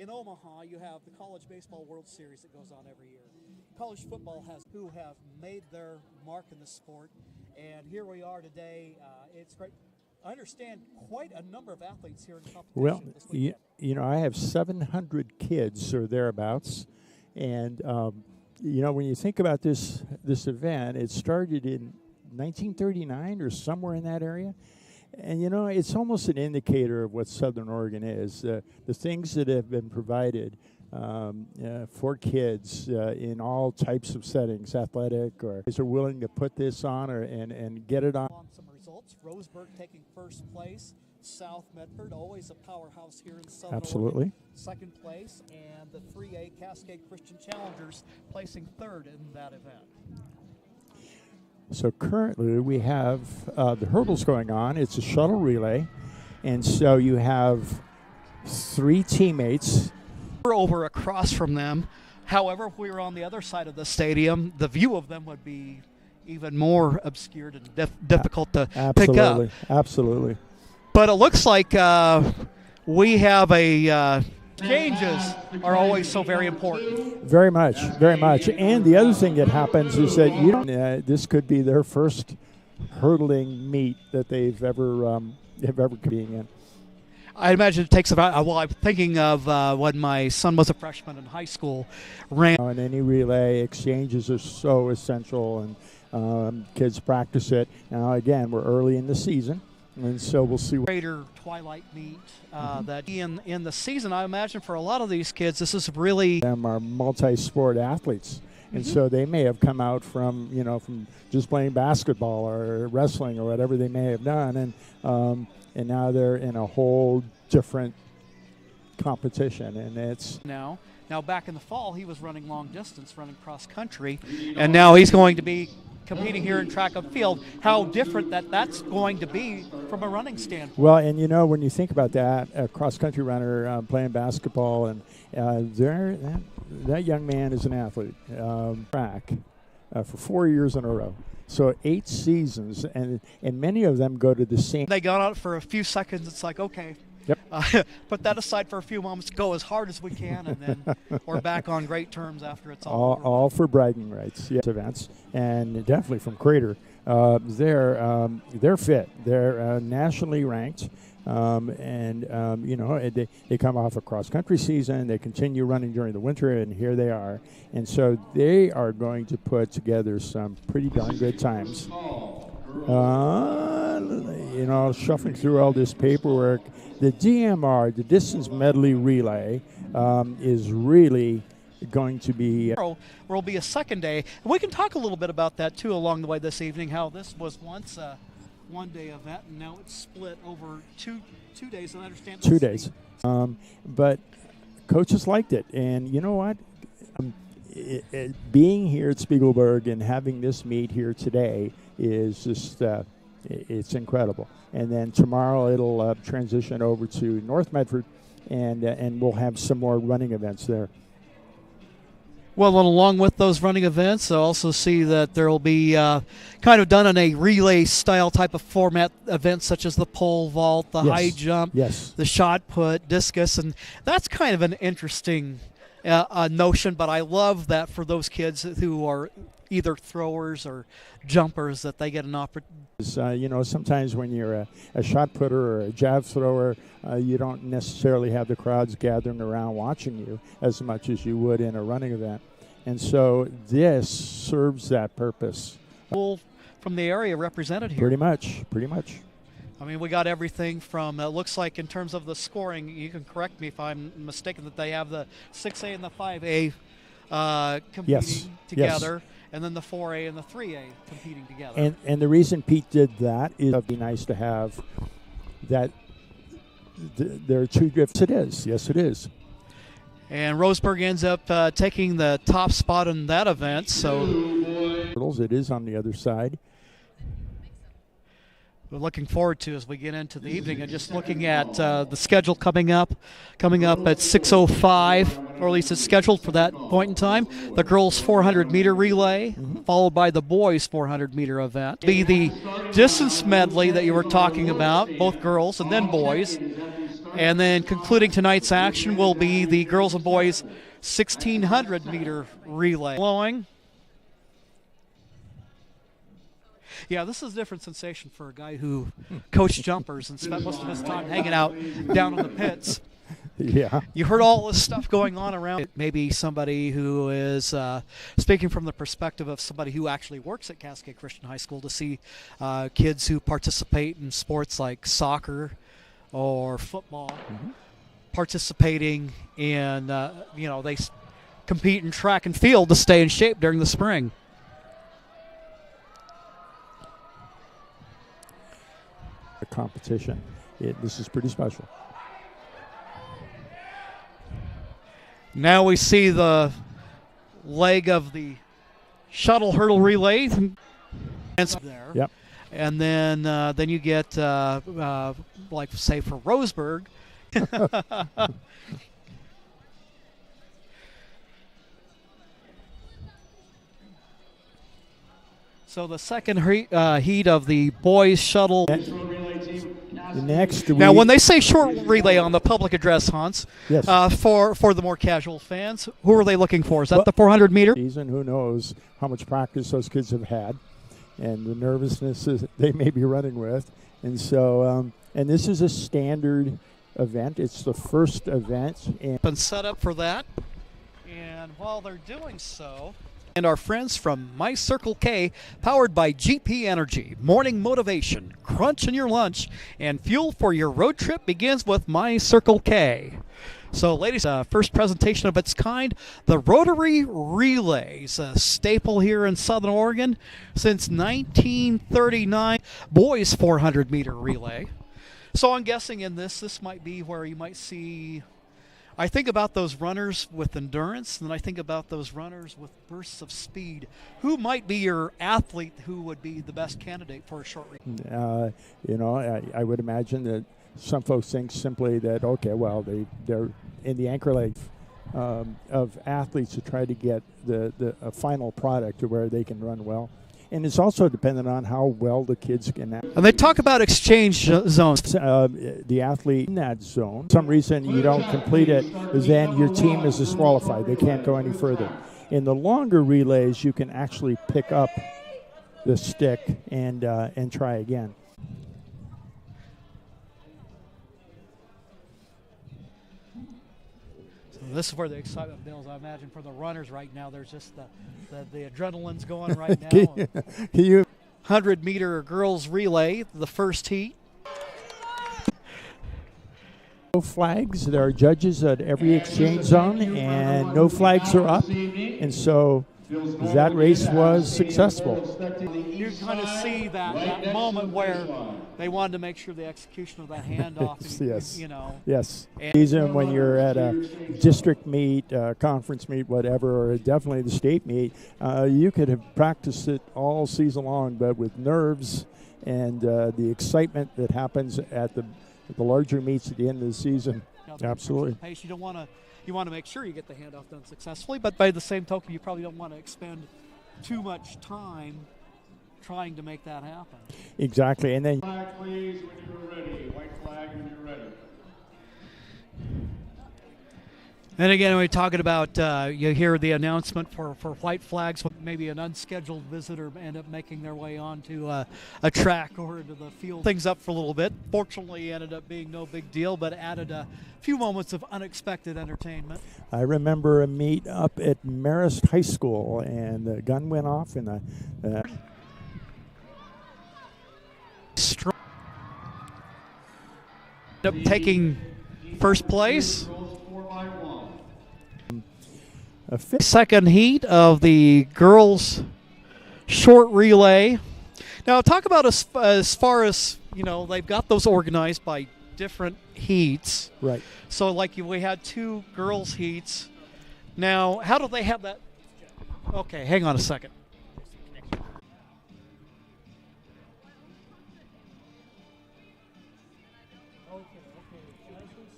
in Omaha, you have the College Baseball World Series that goes on every year. College football has who have made their mark in the sport, and here we are today. It's great. I understand quite a number of athletes here in competition. Well, this weekend. you know, I have 700 kids or thereabouts, and you know, when you think about this event, it started in 1939 or somewhere in that area. And, you know, it's almost an indicator of what Southern Oregon is. The things that have been provided for kids in all types of settings, athletic, or are willing to put this on and get it on. Some results, Roseburg taking first place, South Medford, always a powerhouse here in Southern Absolutely. Oregon, second place, and the 3A Cascade Christian Challengers placing third in that event. So currently we have the hurdles going on. It's a shuttle relay, and so you have 3 teammates. We're over across from them. However, if we were on the other side of the stadium, the view of them would be even more obscured and difficult to pick up. Absolutely. But it looks like we have a exchanges are always so very important. Very much, very much. And the other thing that happens is that you don't, this could be their first hurdling meet that they've ever being in. I imagine it takes about, well, I'm thinking of when my son was a freshman in high school, ran. And any relay exchanges are so essential, and kids practice it. Now, again, we're early in the season, and so we'll see. Greater twilight meet that in the season, I imagine for a lot of these kids, this is really. Them are multi-sport athletes, and so they may have come out from from just playing basketball or wrestling or whatever they may have done, and now they're in a whole different competition, and it's now back in the fall he was running long distance, running cross country, and now he's going to be competing here in track and field. How different that's going to be from a running standpoint. Well, and when you think about that, a cross-country runner playing basketball, and that young man is an athlete, track for 4 years in a row. So 8 seasons, and many of them go to the same. They got out for a few seconds. It's like, okay, yep. Put that aside for a few moments, go as hard as we can, and then we're back on great terms after it's all for bragging rights. Yes, events, and definitely from Crater, they're fit. They're nationally ranked, and they come off a cross country season. They continue running during the winter, and here they are, and so they are going to put together some pretty darn good times. Shuffling through all this paperwork. The DMR, the distance medley relay, is really going to be. There will be a second day. And we can talk a little bit about that, too, along the way this evening, how this was once a one-day event, and now it's split over two days, and I understand. 2 days. But coaches liked it. And you know what? Being here at Spiegelberg and having this meet here today is just it's incredible. And then tomorrow it'll transition over to North Medford, and we'll have some more running events there. Well, and along with those running events, I also see that there will be kind of done in a relay-style type of format events such as the pole vault, the high jump, the shot put, discus, and that's kind of an interesting notion, but I love that for those kids who are either throwers or jumpers, that they get an opportunity. Sometimes when you're a shot putter or a jab thrower, you don't necessarily have the crowds gathering around watching you as much as you would in a running event. And so this serves that purpose. From the area represented here. Pretty much. I mean, we got everything from, it looks like in terms of the scoring, you can correct me if I'm mistaken, that they have the 6A and the 5A competing together. Yes. And then the 4A and the 3A competing together. And the reason Pete did that is it'd be nice to have that. There are 2 drifts. It is. Yes, it is. And Roseburg ends up taking the top spot in that event. So it is on the other side. We're looking forward to as we get into the evening, and just looking at the schedule coming up at 6:05, or at least it's scheduled for that point in time. The girls' 400-meter relay, followed by the boys' 400-meter event. Be the distance medley that you were talking about, both girls and then boys. And then concluding tonight's action will be the girls and boys 1,600-meter relay. Flowing. Yeah, this is a different sensation for a guy who coached jumpers and spent most of his time hanging out down in the pits. Yeah. You heard all this stuff going on around. Maybe somebody who is speaking from the perspective of somebody who actually works at Cascade Christian High School to see kids who participate in sports like soccer or football participating in, they compete in track and field to stay in shape during the spring. A competition. This is pretty special. Now we see the leg of the shuttle hurdle relay. There. Yep. And then you get, like, say, for Roseburg. So the second heat of the boys shuttle. Next, now, when they say short relay on the public address, Hans, yes. For the more casual fans, who are they looking for? Is that the 400-meter? Season, who knows how much practice those kids have had and the nervousness they may be running with. And so, and this is a standard event. It's the first event. And been set up for that. And while they're doing so, and our friends from My Circle K, powered by GP Energy. Morning motivation, crunch in your lunch, and fuel for your road trip begins with My Circle K. So, ladies, first presentation of its kind, the Rotary Relays, a staple here in Southern Oregon since 1939. Boys 400-meter relay. So I'm guessing in this might be where you might see. I think about those runners with endurance, and I think about those runners with bursts of speed. Who might be your athlete who would be the best candidate for a short relay? I would imagine that some folks think simply that, okay, well, they're in the anchor leg of athletes to try to get a final product to where they can run well. And it's also dependent on how well the kids can act. And they talk about exchange zones. The athlete in that zone, for some reason you don't complete it, then your team is disqualified. They can't go any further. In the longer relays, you can actually pick up the stick and try again. This is where the excitement builds. I imagine for the runners right now, there's just the adrenaline's going right now. 100-meter girls relay, the first heat. No flags. There are judges at every exchange zone, and no flags are up. And so that race was successful. You kind of see that moment where they wanted to make sure the execution of that handoff. Yes. Yes. And season when you're at a district meet, conference meet, whatever, or definitely the state meet, you could have practiced it all season long, but with nerves and the excitement that happens at the larger meets at the end of the season. Absolutely. Pace, you want to make sure you get the handoff done successfully, but by the same token, you probably don't want to expend too much time trying to make that happen. Exactly, and then flag, please, when you're ready. White flag when you're ready. And again, when we're talking about, you hear the announcement for white flags, maybe an unscheduled visitor end up making their way onto a track or into the field. Things up for a little bit. Fortunately, ended up being no big deal, but added a few moments of unexpected entertainment. I remember a meet up at Marist High School, and the gun went off, and Ended up taking first place. Second heat of the girls short relay. Now talk about as far as, they've got those organized by different heats. Right. So we had two girls heats. Now, how do they have that? Okay, hang on a second.